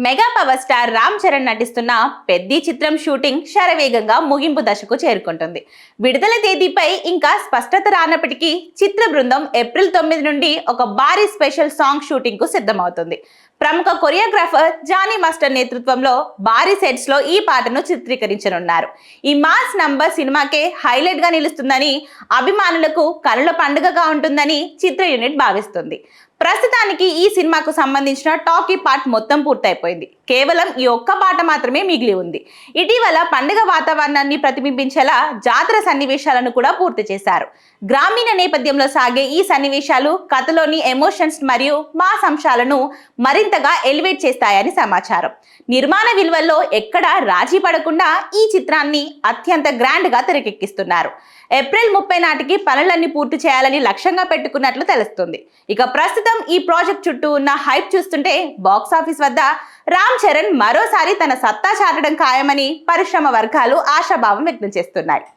Mega power star Ram Charan నటిస్తున్న పెద్ది చిత్రం shooting శరవేగంగా ముగింపు దశకు చేరుకుంటుంది. విడుదల తేదీపై ఇంకా స్పష్టత రానప్పటికీ చిత్ర బృందం ఏప్రిల్ 9 నుండి ఒక భారీ స్పెషల్ సాంగ్ షూటింగ్ కు సిద్ధమవుతుంది. ప్రముఖ కొరియోగ్రాఫర్ జానీ మాస్టర్ నేతృత్వంలో భారీ సెట్స్ లో ఈ పాటను చిత్రీకరించనున్నారు. ఈ మాస్ నంబర్ సినిమాకే హైలైట్ గా నిలుస్తుందని, అభిమానులకు కనుల పండుగగా ఉంటుందని చిత్ర యూనిట్ భావిస్తుంది. ప్రస్తుతానికి ఈ సినిమాకు సంబంధించిన టాకీ పార్ట్ మొత్తం పూర్తయిపోయింది. కేవలం ఈ ఒక్క పాట మాత్రమే మిగిలి ఉంది. ఇటీవల పండుగ వాతావరణాన్ని ప్రతిబింబించేలా జాతర సన్నివేశాలను కూడా పూర్తి చేశారు. గ్రామీణ నేపథ్యంలో సాగే ఈ సన్నివేశాలు కథలోని ఎమోషన్స్ మరియు మాస్ అంశాలను మరింతగా ఎలివేట్ చేస్తాయని సమాచారం. నిర్మాణ విలువల్లో ఎక్కడా రాజీ పడకుండా ఈ చిత్రాన్ని అత్యంత గ్రాండ్ గా తెరకెక్కిస్తున్నారు. ఏప్రిల్ 30 నాటికి పనులన్నీ పూర్తి చేయాలని లక్ష్యంగా పెట్టుకున్నట్లు తెలుస్తుంది. ఇక ప్రస్తుతం ఈ ప్రాజెక్ట్ చుట్టూ ఉన్న హైప్ చూస్తుంటే బాక్సాఫీస్ వద్ద రామ్ చరణ్ మరోసారి తన సత్తా చాటడం ఖాయమని పరిశ్రమ వర్గాలు ఆశాభావం వ్యక్తం చేస్తున్నాయి.